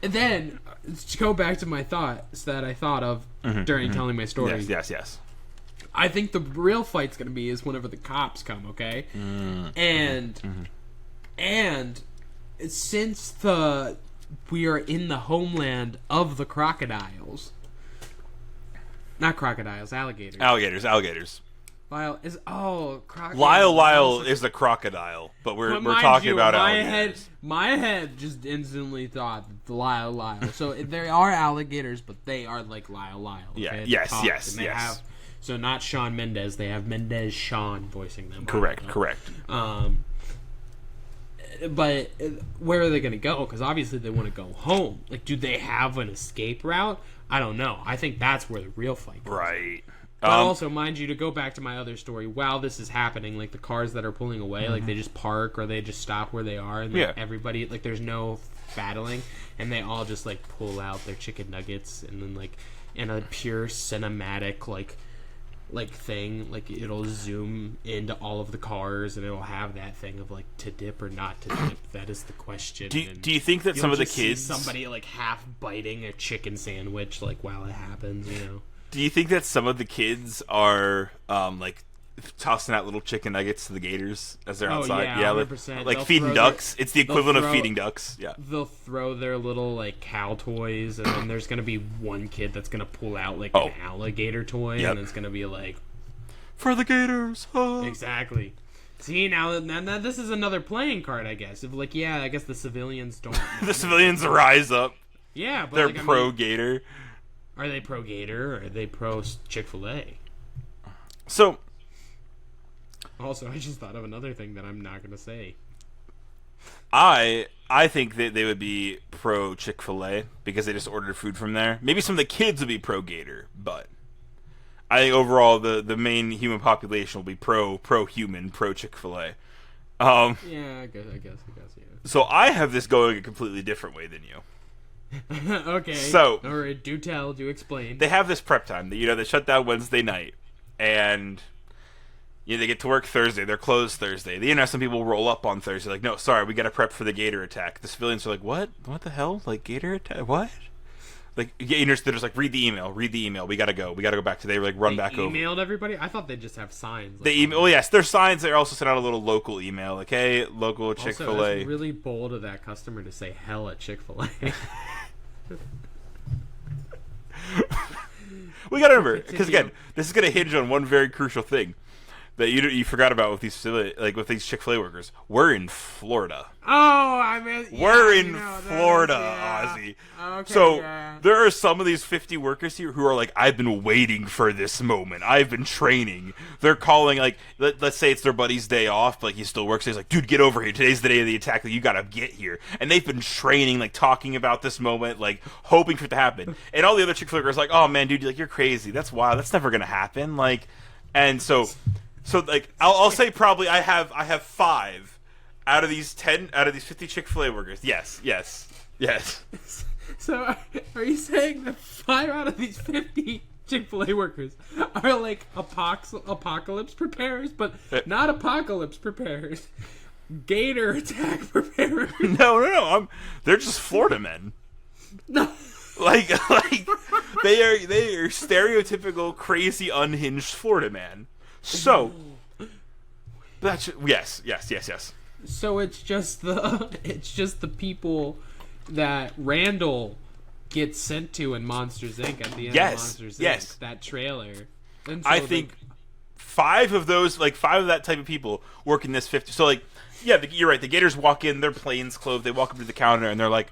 then, to go back to my thoughts that I thought of during telling my story. Yes. I think the real fight's going to be is whenever the cops come, okay? And since we are in the homeland of the crocodiles, not crocodiles, alligators. Alligators. Lyle is crocodile. Lyle is a crocodile, but we're talking about alligators. My head just instantly thought Lyle. So there are alligators, but they are like Lyle. Okay? Yes. So not Shawn Mendes. They have Mendes Shawn voicing them. Correct. But where are they going to go? Because obviously they want to go home. Like, do they have an escape route? I don't know. I think that's where the real fight comes. Right. But also, mind you, to go back to my other story, while this is happening, like the cars that are pulling away, like they just park or they just stop where they are, and like, everybody, like there's no battling, and they all just like pull out their chicken nuggets, and then like in a pure cinematic like thing, like it'll zoom into all of the cars and it'll have that thing of like to dip or not to dip. That is the question. Do you think that some of the kids, somebody like half biting a chicken sandwich like while it happens, do you think that some of the kids are like tossing out little chicken nuggets to the gators as they're outside? Yeah, 100%. Like feeding ducks. It's the equivalent of feeding ducks. Yeah. They'll throw their little like cow toys, and then there's gonna be one kid that's gonna pull out like an alligator toy, and it's gonna be like, for the gators. Exactly. See, now this is another playing card, I guess. If I guess the civilians don't. The civilians rise up. Yeah, but they're pro-gator. Are they pro-gator or are they pro-Chick-fil-A? So. Also, I just thought of another thing that I'm not going to say. I think that they would be pro Chick-fil-A because they just ordered food from there. Maybe some of the kids would be pro Gator, but I think overall the main human population will be pro human, pro Chick-fil-A. Yeah, I guess, yeah. So I have this going a completely different way than you. Okay. So, all right, do tell, do explain. They have this prep time. They shut down Wednesday night, and they get to work Thursday. They're closed Thursday. Some people roll up on Thursday, like, no, sorry, we got to prep for the gator attack. The civilians are like, what? What the hell? Like, gator attack? What? Like, they're just like, read the email. We gotta go. We gotta go back to. They were like, run back over. Emailed everybody. I thought they just have signs. They email. Well, yes, there's signs. They also sent out a little local email, like, hey, local Chick-fil-A. Also, it's really bold of that customer to say hell at Chick-fil-A. We gotta remember, because again, this is gonna hinge on one very crucial thing that you forgot about with these Chick-fil-A workers. We're in Florida. Oh, I mean, we're in Florida, Ozzy. Okay, so there are some of these 50 workers here who are like, I've been waiting for this moment. I've been training. They're calling, like, let's say it's their buddy's day off, but like, he still works. He's like, dude, get over here. Today's the day of the attack. Like, you gotta get here. And they've been training, like, talking about this moment, like, hoping for it to happen. And all the other Chick-fil-A workers are like, oh man, dude, like, you're crazy. That's wild. That's never gonna happen. Like, and so like, I'll say probably I have 5 out of these 50 Chick-fil-A workers. Yes. So are you saying that 5 out of these 50 Chick-fil-A workers are like apocalypse preparers, but not apocalypse preparers. Gator attack preparers. No. They're just Florida men. No. Like they are stereotypical crazy unhinged Florida man. So that's yes. So it's just the people that Randall gets sent to in Monsters Inc. at the end of Monsters Inc. That trailer. And so I think 5 of those, like 5 of that type of people, work in this 50. So like, yeah, you're right. The Gators walk in, they're plains clothed. They walk up to the counter and they're like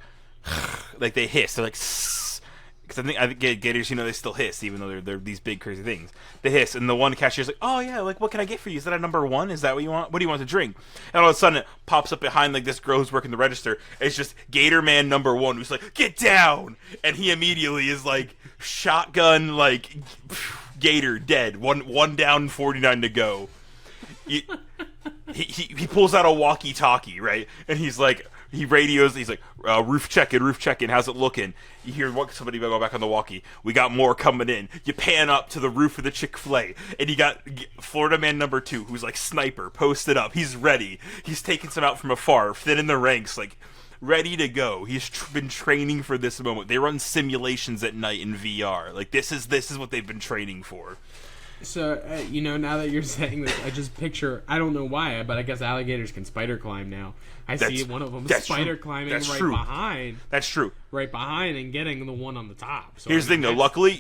they hiss. They're like, because I think Gators, they still hiss even though they're these big crazy things. They hiss, and the one cashier's like, "Oh yeah, like what can I get for you? Is that a number 1? Is that what you want? What do you want to drink?" And all of a sudden, it pops up behind like this girl who's working the register. It's just Gator Man number 1, who's like, "Get down!" And he immediately is like, shotgun, like Gator dead. One down, 49 to go. He pulls out a walkie-talkie, right? And he's like, he radios, he's like, roof checking, how's it looking? You hear somebody go back on the walkie. We got more coming in. You pan up to the roof of the Chick-fil-A, and you got Florida man number 2, who's like sniper, posted up. He's ready. He's taking some out from afar, thin in the ranks, like ready to go. He's been training for this moment. They run simulations at night in VR. Like this is what they've been training for. So, now that you're saying this, I just picture, I don't know why, but I guess alligators can spider climb now. I see one of them spider climbing behind. That's true. Right behind and getting the one on the top. So here's the thing, though. Luckily,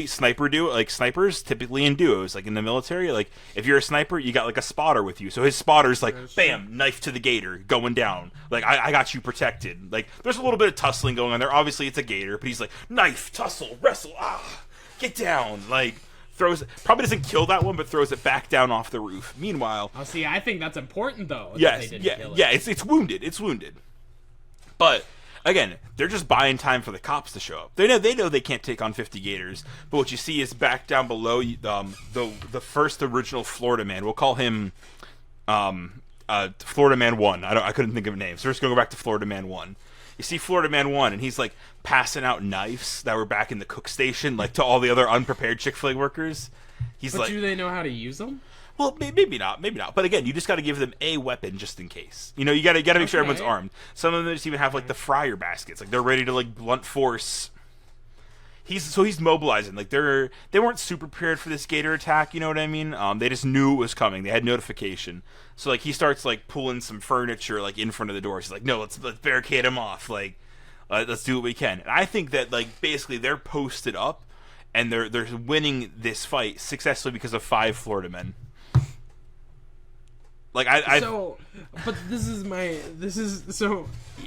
snipers typically in duos, like in the military, like if you're a sniper, you got like a spotter with you. So his spotter's like, bam, knife to the gator, going down. Like, I got you protected. Like, there's a little bit of tussling going on there. Obviously, it's a gator, but he's like, knife, tussle, wrestle, get down. Like, probably doesn't kill that one, but throws it back down off the roof. Meanwhile, I think that's important though. Yes, it's wounded. It's wounded. But again, they're just buying time for the cops to show up. They know they can't take on 50 gators. But what you see is back down below the first original Florida man. We'll call him Florida Man 1. I couldn't think of a name, so we're just gonna go back to Florida Man 1. You see Florida Man 1, and he's like passing out knives that were back in the cook station, like to all the other unprepared Chick-fil-A workers. But do they know how to use them? Well, maybe not. But again, you just got to give them a weapon just in case. You got to make sure everyone's armed. Some of them just even have like the fryer baskets, like they're ready to like blunt force. He's mobilizing. Like they weren't super prepared for this gator attack. You know what I mean? They just knew it was coming. They had notification. So like he starts like pulling some furniture like in front of the door. He's like, no, let's barricade him off. Like let's do what we can. And I think that like basically they're posted up, and they're winning this fight successfully because of 5 Florida men. Like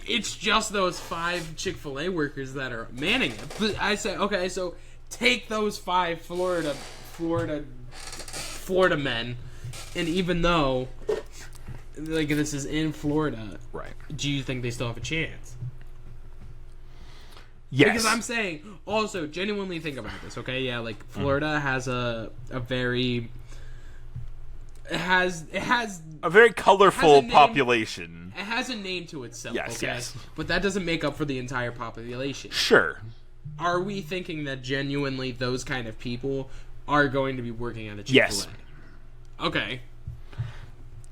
it's just those 5 Chick-fil-A workers that are manning it. But I say, okay, so take those 5 Florida men, and even though like this is in Florida, right? Do you think they still have a chance? Yes. Because I'm saying, also, genuinely think about this, okay? Yeah, like Florida has a very It has a very colorful population. It has a name to itself, yes, okay? Yes. But that doesn't make up for the entire population. Sure. Are we thinking that genuinely those kind of people are going to be working at a Chick-fil-A? Yes. Okay.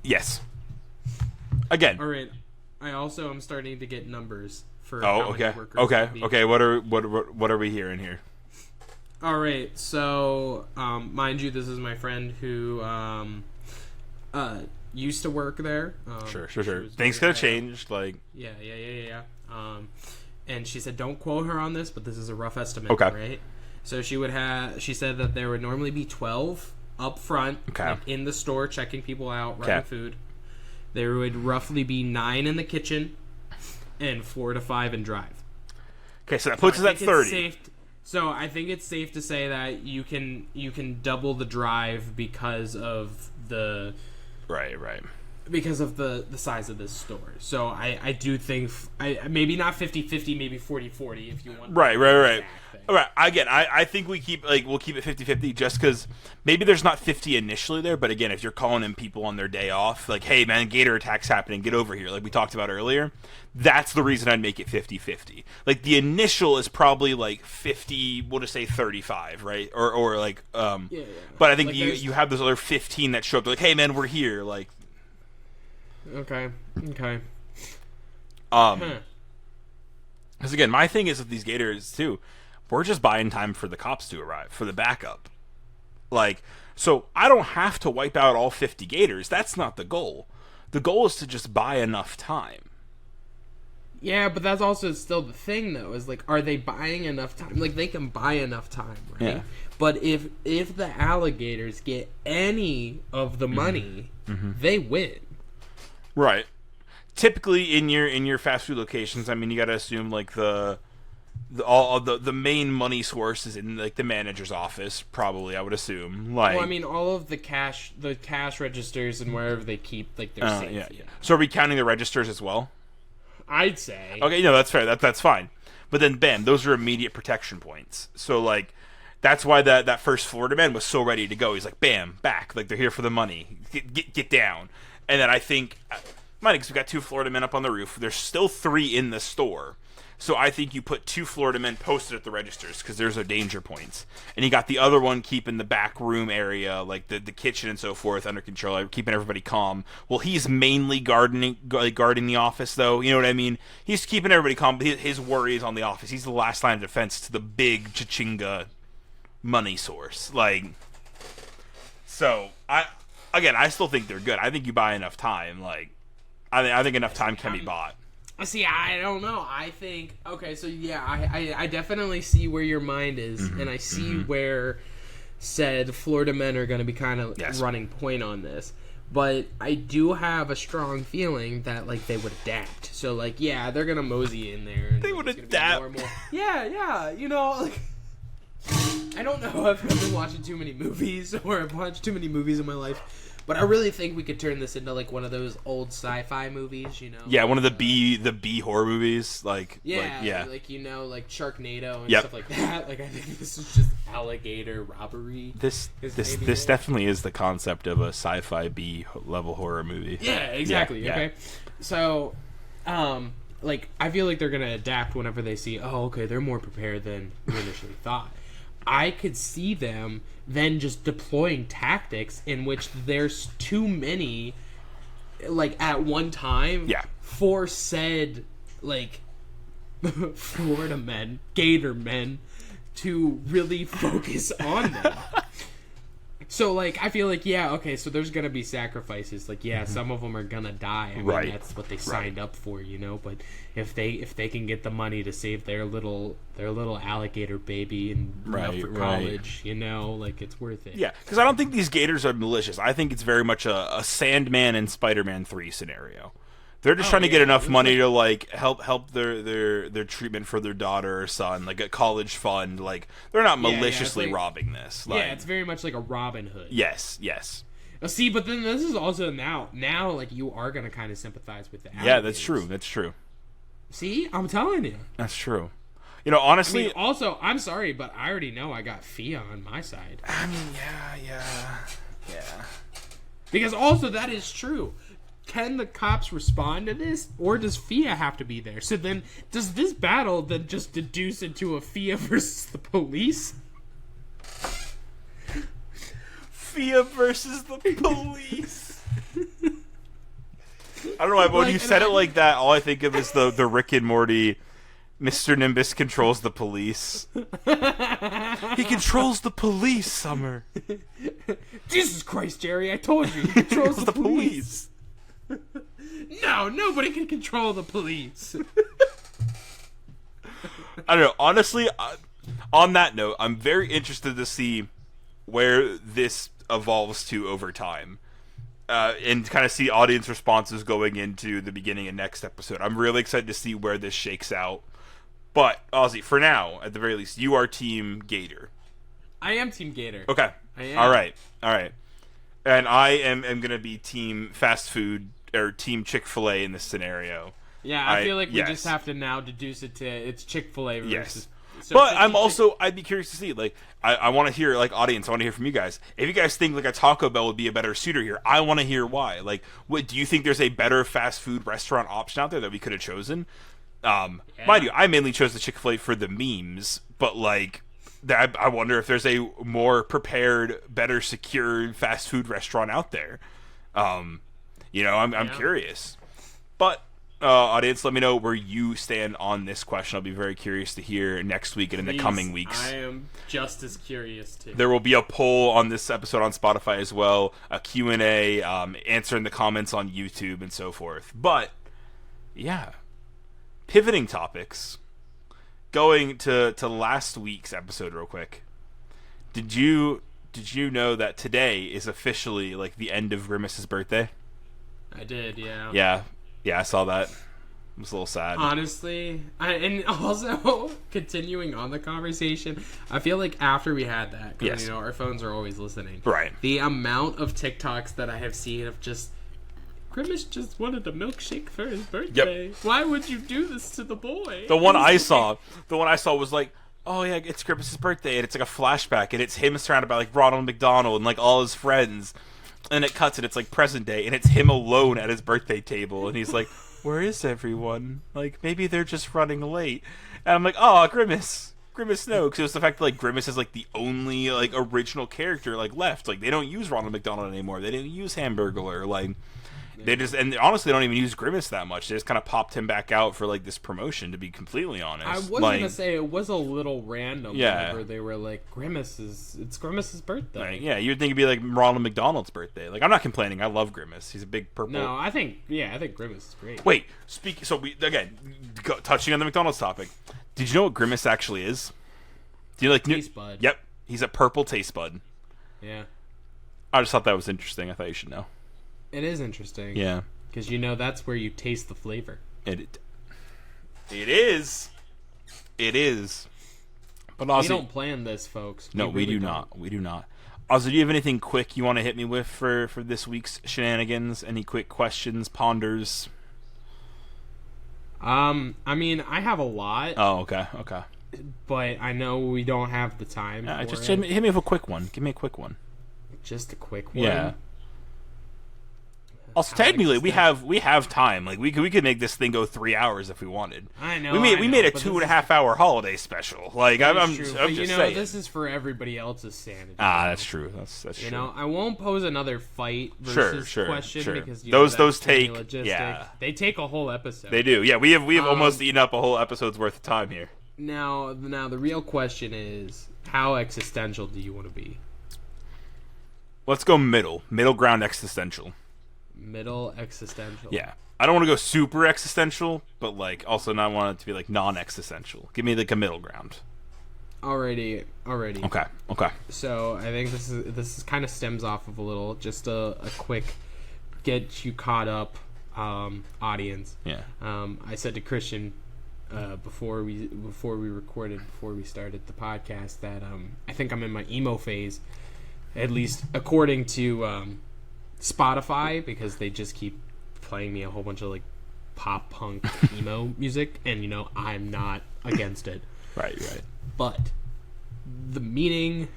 Yes. Again. All right. I also am starting to get numbers for okay. Workers. Okay. What are we hearing here? All right. So, mind you, this is my friend who used to work there. Sure. Things could have changed. Like. Yeah. And she said, don't quote her on this, but this is a rough estimate. Okay. Right. So she said that there would normally be 12 up front, like in the store, checking people out, running food. There would roughly be 9 in the kitchen, and 4 to 5 in drive. Okay, so that puts us at 30. So I think it's safe to say that you can double the drive because of the right because of the size of this store. So I do think maybe not 50-50, maybe 40-40 if you want. Right. All right. Again, I think we'll keep it 50-50 just because maybe there's not 50 initially there, but again, if you're calling in people on their day off, like, hey man, gator attack's happening, get over here, like we talked about earlier, that's the reason I'd make it 50-50. Like the initial is probably like 50, we'll just say 35, right? Or like yeah. But I think like you have those other 15 that show up, they're like, hey man, we're here, like. Okay. Because again, my thing is with these gators too, we're just buying time for the cops to arrive, for the backup. Like, so I don't have to wipe out all 50 gators. That's not the goal. The goal is to just buy enough time. Yeah, but that's also still the thing, though, is, like, are they buying enough time? Like, they can buy enough time, right? Yeah. But if the alligators get any of the money, they win. Right. Typically, in your fast food locations, I mean, you got to assume, like, the main money source is in, like, the manager's office, probably, I would assume. Like, well, I mean, all of the cash registers and wherever they keep, like, their safe. Yeah. So are we counting the registers as well? I'd say. Okay, no, that's fair. That's fine. But then, bam, those are immediate protection points. So, like, that's why that first Florida man was so ready to go. He's like, bam, back. Like, they're here for the money. Get down. And then I think, because we got 2 Florida men up on the roof. There's still 3 in the store. So I think you put 2 Florida men posted at the registers because there's no danger points. And you got the other one keeping the back room area, like the kitchen and so forth, under control, keeping everybody calm. Well, he's mainly guarding the office, though. You know what I mean? He's keeping everybody calm, but his worry is on the office. He's the last line of defense to the big Chichinga money source. Like, so, I still think they're good. I think you buy enough time. Like, I think enough time can be bought. See, I don't know. I think, okay, so yeah, I definitely see where your mind is, and I see where said Florida men are going to be kind of running point on this. But I do have a strong feeling that, like, they would adapt. So, like, yeah, they're going to mosey in there. And, they would adapt. Yeah, you know, like, I don't know if I've been watching too many movies, or I've watched too many movies in my life. But I really think we could turn this into, like, one of those old sci-fi movies, you know? Yeah, one of the B horror movies, like you know, like Sharknado and stuff like that. Like, I think this is just alligator robbery. This definitely is the concept of a sci-fi B level horror movie. Yeah, exactly. Yeah. Okay, so, like, I feel like they're gonna adapt whenever they see, oh, okay, they're more prepared than we initially thought. I could see them then just deploying tactics in which there's too many, like, at one time, for said, like, Florida men, gator men, to really focus on them. So, like, I feel like, yeah, okay, so there's gonna be sacrifices. Like, yeah, some of them are gonna die. I mean, that's what they signed up for, you know. But if they can get the money to save their little alligator baby and for college, you know, like, it's worth it. Yeah, because I don't think these gators are malicious. I think it's very much a Sandman and Spider-Man 3 scenario. They're just trying to get enough money to, like, help their treatment for their daughter or son, like a college fund. Like, they're not maliciously robbing this. Like, yeah, it's very much like a Robin Hood. Yes. See, but then this is also now, like, you are going to kind of sympathize with the alligators. Yeah, that's true. See? I'm telling you. That's true. You know, honestly... I mean, also, I'm sorry, but I already know I got Fia on my side. I mean, yeah. Because also, that is true. Can the cops respond to this, or does Fia have to be there? So then, does this battle then just deduce into a Fia versus the police? Fia versus the police. I don't know why, but when you said it like that, all I think of is the Rick and Morty. Mr. Nimbus controls the police. He controls the police, Summer. Jesus Christ, Jerry! I told you, he controls the police. No, nobody can control the police. I don't know. Honestly, on that note, I'm very interested to see where this evolves to over time. And kind of see audience responses going into the beginning of next episode. I'm really excited to see where this shakes out. But, Ozzy, for now, at the very least, you are Team Gator. I am Team Gator. Okay. I am. All right. And I am going to be Team Fast Food or Team Chick-fil-A in this scenario. Yeah, I feel like we just have to now deduce it to it's Chick-fil-A versus. Yes. So but I'd be curious to see, like, I want to hear, like, audience, I want to hear from you guys. If you guys think, like, a Taco Bell would be a better suitor here, I want to hear why. Like, do you think there's a better fast food restaurant option out there that we could have chosen? Mind you, I mainly chose the Chick-fil-A for the memes, but, like, I wonder if there's a more prepared, better secured fast food restaurant out there. I'm curious. But, audience, let me know where you stand on this question. I'll be very curious to hear next week and in the coming weeks. I am just as curious too. There will be a poll on this episode on Spotify as well, a Q&A, answering the comments on YouTube and so forth. But, yeah. Pivoting topics. Going to last week's episode real quick. Did you know that today is officially, like, the end of Grimace's birthday? I did, yeah. Yeah, I saw that. It was a little sad. Honestly, and also continuing on the conversation, I feel like after we had that, because our phones are always listening. Right. The amount of TikToks that I have seen of just Grimace just wanted a milkshake for his birthday. Yep. Why would you do this to the boy? The one I saw was like, oh yeah, it's Grimace's birthday, and it's like a flashback, and it's him surrounded by like Ronald McDonald and like all his friends. And it cuts and it's like present day and it's him alone at his birthday table and he's like, where is everyone? Like, maybe they're just running late. And I'm like, oh, Grimace no, because it was the fact that like Grimace is like the only like original character like left. Like, they don't use Ronald McDonald anymore. They didn't use Hamburglar. Like, they just, and honestly, they don't even use Grimace that much. They just kind of popped him back out for like this promotion, to be completely honest. I was gonna say it was a little random. Whenever they were like, it's Grimace's birthday. Like, yeah, you'd think it'd be like Ronald McDonald's birthday. Like, I'm not complaining. I love Grimace. He's a big purple. No, I think Grimace is great. Wait, touching on the McDonald's topic. Did you know what Grimace actually is? Do you like taste bud? Yep, he's a purple taste bud. Yeah. I just thought that was interesting. I thought you should know. It is interesting. Yeah. Because that's where you taste the flavor. It is. But Ozzy, we don't plan this, folks. No, we do not. We do not. Ozzy, do you have anything quick you want to hit me with for this week's shenanigans? Any quick questions, ponders? I mean, I have a lot. Oh, okay. But I know we don't have the time. Yeah, just hit me with a quick one. Give me a quick one. Just a quick one. Yeah. Also, technically, we have time. Like, we could make this thing go 3 hours if we wanted. I know. We made a 2.5 hour holiday special. Like, I'm just saying. This is for everybody else's sanity. That's true. That's true. I won't pose another fight versus question because those take they take a whole episode. They do. Yeah, we have almost eaten up a whole episode's worth of time here. Now the real question is, how existential do you want to be? Let's go middle ground existential. Middle existential. Yeah. I don't want to go super existential, but like also not want it to be like non-existential. Give me like a middle ground. Alrighty. Okay. So I think this is kind of stems off of a quick get you caught up audience. Yeah. I said to Christian before we started the podcast that I think I'm in my emo phase, at least according to Spotify, because they just keep playing me a whole bunch of like pop punk emo music, and I'm not against it. Right. But the meaning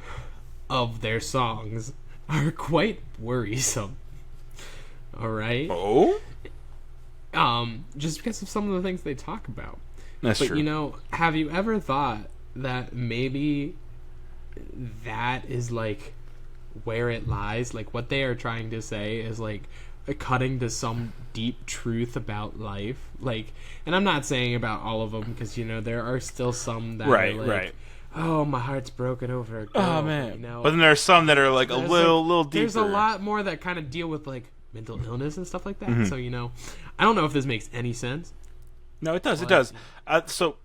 of their songs are quite worrisome. All right. Oh. Just because of some of the things they talk about. That's true. Have you ever thought that maybe that is like where it lies? Like, what they are trying to say is like cutting to some deep truth about life. Like, and I'm not saying about all of them, because there are still some that are like, right. Oh, my heart's broken over a girl. Oh man. But then there are some that are like a little deeper. There's a lot more that kind of deal with like mental illness and stuff like that. Mm-hmm. So I don't know if this makes any sense. No, it does. It does. So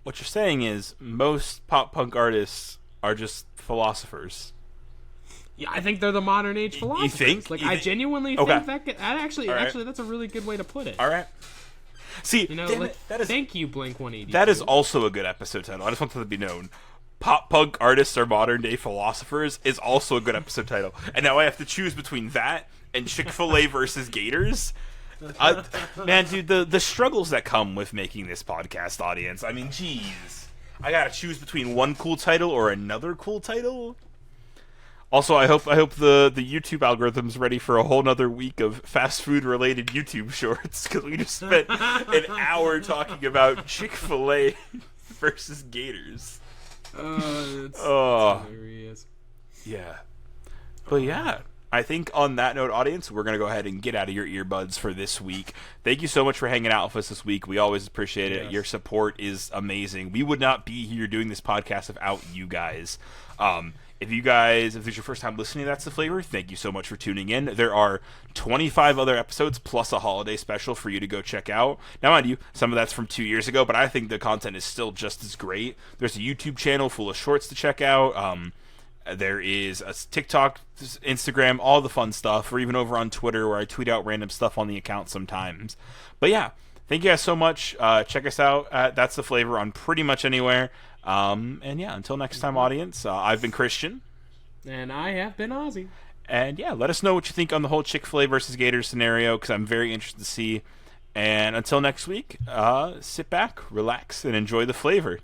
what you're saying is most pop punk artists are just philosophers. Yeah, I think they're the modern age philosophers. You think? Like, I genuinely think that actually, that's a really good way to put it. All right. See, thank you, Blink-182. That is also a good episode title. I just want that to be known. Pop punk artists are modern day philosophers is also a good episode title. And now I have to choose between that and Chick-fil-A versus Gators. Man, dude, the struggles that come with making this podcast, audience. I mean, jeez. I gotta choose between one cool title or another cool title. Also, I hope the YouTube algorithm's ready for a whole nother week of fast food related YouTube shorts, because we just spent an hour talking about Chick-fil-A versus Gators. That's hilarious. Yeah. But yeah, I think on that note, audience, we're going to go ahead and get out of your earbuds for this week. Thank you so much for hanging out with us this week. We always appreciate it. Yes. Your support is amazing. We would not be here doing this podcast without you guys. If this is your first time listening to That's the Flavor, thank you so much for tuning in. There are 25 other episodes plus a holiday special for you to go check out. Now, mind you, some of that's from 2 years ago, but I think the content is still just as great. There's a YouTube channel full of shorts to check out. There is a TikTok, Instagram, all the fun stuff, or even over on Twitter where I tweet out random stuff on the account sometimes. But yeah, thank you guys so much. Check us out at That's the Flavor on pretty much anywhere. And yeah, until next time, audience, I've been Christian. And I have been Ozzy. And yeah, let us know what you think on the whole Chick-fil-A versus Gators scenario, because I'm very interested to see. And until next week, sit back, relax, and enjoy the flavor.